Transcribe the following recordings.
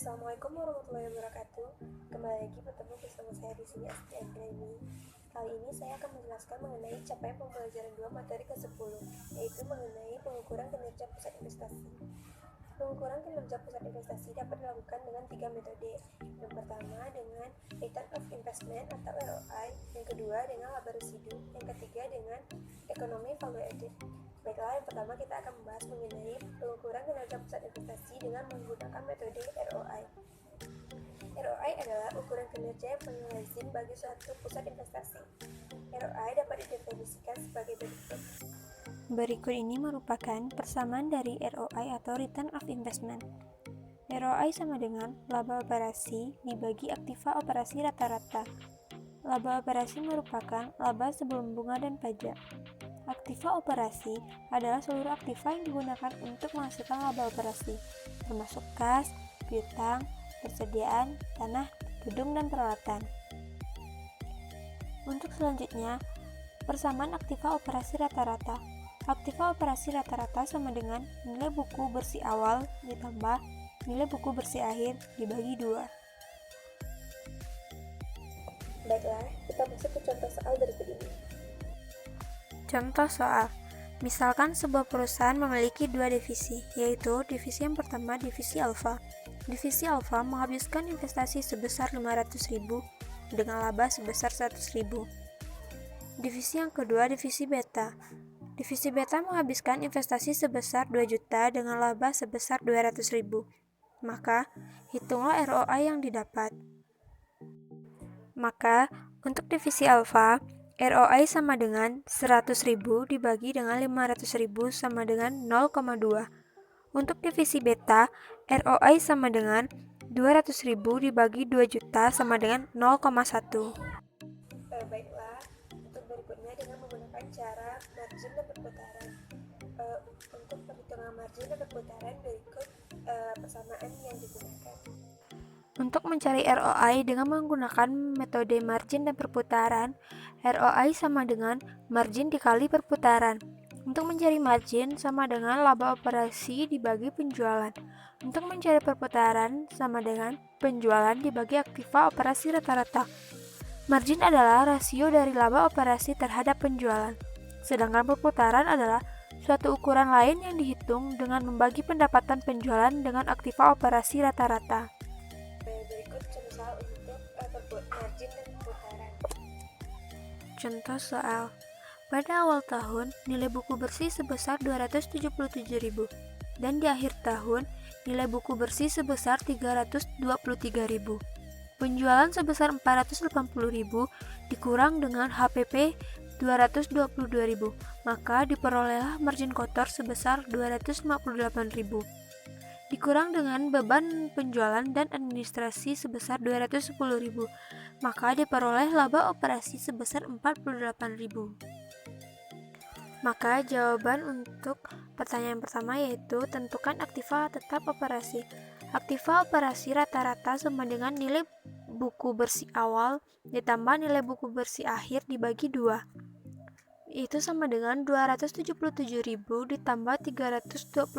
Assalamualaikum warahmatullahi wabarakatuh. Kembali lagi bertemu bersama saya di sini Asti Anggreni. Kali ini saya akan menjelaskan mengenai capaian pembelajaran 2 materi ke-10, yaitu mengenai pengukuran kinerja pusat investasi. Pengukuran kinerja pusat investasi dapat dilakukan dengan 3 metode. Yang pertama dengan Return of Investment atau ROI, yang kedua dengan laba residu, yang ketiga dengan Economic Value Added. Baiklah, yang pertama kita akan membahas mengenai pengukuran kinerja pusat investasi dengan menggunakan metode ROI. ROI adalah ukuran kinerja yang paling lazim bagi suatu pusat investasi. ROI dapat didefinisikan sebagai berikut. Berikut ini merupakan persamaan dari ROI atau Return of Investment. ROI sama dengan laba operasi dibagi aktiva operasi rata-rata. Laba operasi merupakan laba sebelum bunga dan pajak. Aktiva operasi adalah seluruh aktiva yang digunakan untuk menghasilkan laba operasi, termasuk kas, piutang, persediaan, tanah, gedung, dan peralatan. Untuk selanjutnya, persamaan aktiva operasi rata-rata. Aktiva operasi rata-rata sama dengan nilai buku bersih awal ditambah nilai buku bersih akhir dibagi 2. Baiklah, kita masuk ke contoh soal berikut ini. Contoh soal, misalkan sebuah perusahaan memiliki 2 divisi, yaitu divisi yang pertama divisi alfa. Divisi alfa menghabiskan investasi sebesar 500.000 dengan laba sebesar 100.000. Divisi yang kedua divisi beta. Divisi beta menghabiskan investasi sebesar 2 juta dengan laba sebesar 200.000. Maka, hitunglah ROI yang didapat. Maka, untuk divisi alfa, ROI sama dengan 100.000 dibagi dengan 500.000 sama dengan 0,2. Untuk divisi beta, ROI sama dengan 200.000 dibagi 2 juta sama dengan 0,1. Baiklah, untuk berikutnya dengan menggunakan cara margin dan perputaran. Untuk perhitungan margin dan perputaran berikut persamaan yang digunakan. Untuk mencari ROI dengan menggunakan metode margin dan perputaran, ROI sama dengan margin dikali perputaran. Untuk mencari margin sama dengan laba operasi dibagi penjualan. Untuk mencari perputaran sama dengan penjualan dibagi aktiva operasi rata-rata. Margin adalah rasio dari laba operasi terhadap penjualan. Sedangkan perputaran adalah suatu ukuran lain yang dihitung dengan membagi pendapatan penjualan dengan aktiva operasi rata-rata. Berikut contoh soal untuk margin dan perputaran. Contoh soal, pada awal tahun nilai buku bersih sebesar 277.000 dan di akhir tahun nilai buku bersih sebesar 323.000. Penjualan sebesar 480.000 dikurang dengan HPP 222.000, maka diperolehlah margin kotor sebesar 258.000. Dikurang dengan beban penjualan dan administrasi sebesar 210.000, maka diperoleh laba operasi sebesar 48.000. Maka jawaban untuk pertanyaan pertama yaitu tentukan aktiva tetap operasi. Aktiva operasi rata-rata sama dengan nilai buku bersih awal ditambah nilai buku bersih akhir dibagi 2. Itu sama dengan 277.000 ditambah 323.000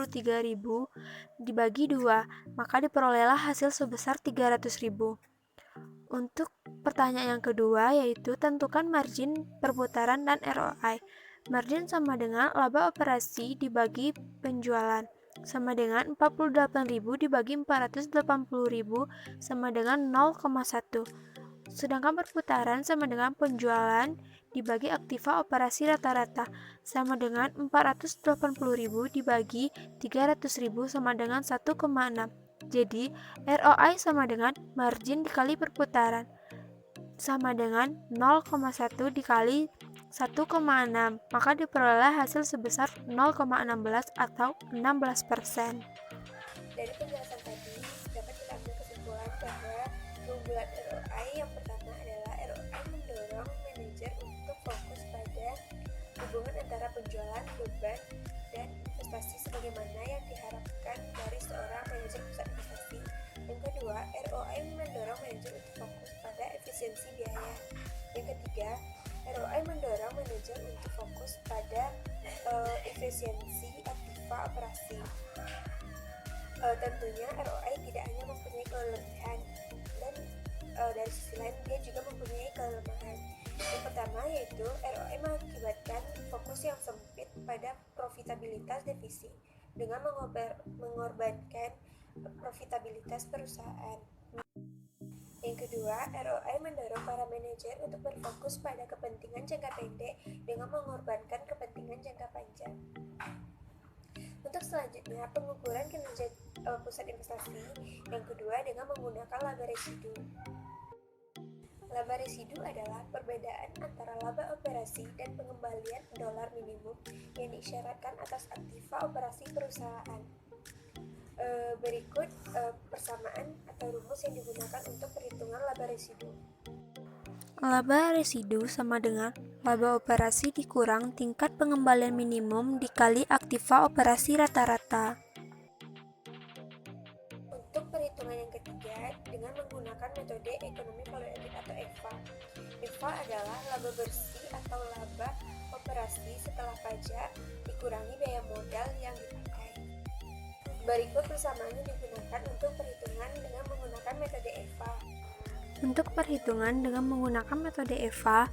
dibagi 2, maka diperolehlah hasil sebesar 300.000. Untuk pertanyaan yang kedua yaitu tentukan margin, perputaran, dan ROI. Margin sama dengan laba operasi dibagi penjualan, sama dengan 48.000 dibagi 480.000 sama dengan 0,1. Sedangkan perputaran sama dengan penjualan dibagi aktiva operasi rata-rata, sama dengan 480.000 dibagi 300.000 sama dengan 1,6. Jadi, ROI sama dengan margin dikali perputaran, sama dengan 0,1 dikali 1,6, maka diperoleh hasil sebesar 0,16 atau 16%. Dari penjelasan tadi, dapat kita ambil kesimpulan bahwa keunggulan ROI yang pertama adalah ROI mendorong manajer untuk fokus pada hubungan antara penjualan, beban, dan investasi sebagaimana yang diharapkan dari seorang manajer pusat investasi. Yang kedua, ROI mendorong manajer untuk fokus pada efisiensi biaya. Yang ketiga, ROI mendorong manajer untuk fokus pada efisiensi aktiva operasi. Tentunya ROI tidak hanya mempunyai mengorbankan profitabilitas perusahaan. Yang kedua, ROI mendorong para manajer untuk berfokus pada kepentingan jangka pendek dengan mengorbankan kepentingan jangka panjang. Untuk selanjutnya, pengukuran kinerja pusat investasi. Yang kedua, dengan menggunakan laba residu. Laba residu adalah perbedaan antara laba operasi dan pengembalian dolar minimum yang diisyaratkan atas aktiva operasi perusahaan. Berikut persamaan atau rumus yang digunakan untuk perhitungan laba residu. Laba residu sama dengan laba operasi dikurang tingkat pengembalian minimum dikali aktiva operasi rata-rata. Untuk perhitungan yang ketiga, dengan menggunakan metode ekonomi value-added atau EVA. EVA adalah laba bersih atau laba operasi setelah pajak dikurangi biaya modal yang dipakai. Berikut persamaannya digunakan untuk perhitungan dengan menggunakan metode EVA. Untuk perhitungan dengan menggunakan metode EVA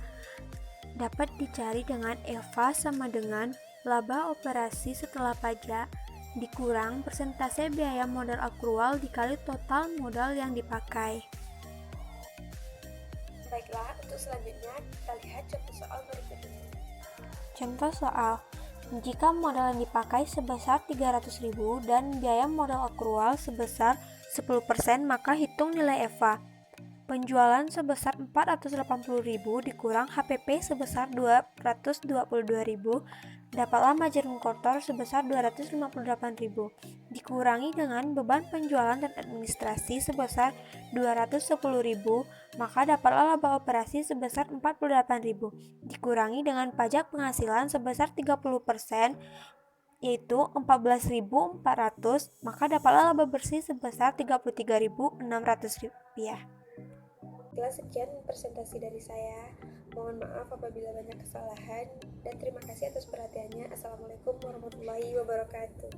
dapat dicari dengan EVA sama dengan laba operasi setelah pajak dikurang persentase biaya modal akrual dikali total modal yang dipakai. Baiklah, untuk selanjutnya kita lihat contoh soal berikut ini. Contoh soal, jika modal yang dipakai sebesar 300.000 dan biaya modal akrual sebesar 10%, maka hitung nilai EVA. Penjualan sebesar 480.000 dikurang HPP sebesar 222.000, dapatlah margin kotor sebesar 258.000. Dikurangi dengan beban penjualan dan administrasi sebesar 210.000, maka dapatlah laba operasi sebesar 48.000. Dikurangi dengan pajak penghasilan sebesar 30%, yaitu 14.400, maka dapatlah laba bersih sebesar 33.600 rupiah. Sekian presentasi dari saya. Mohon maaf apabila banyak kesalahan dan terima kasih atas perhatiannya. Assalamualaikum warahmatullahi wabarakatuh.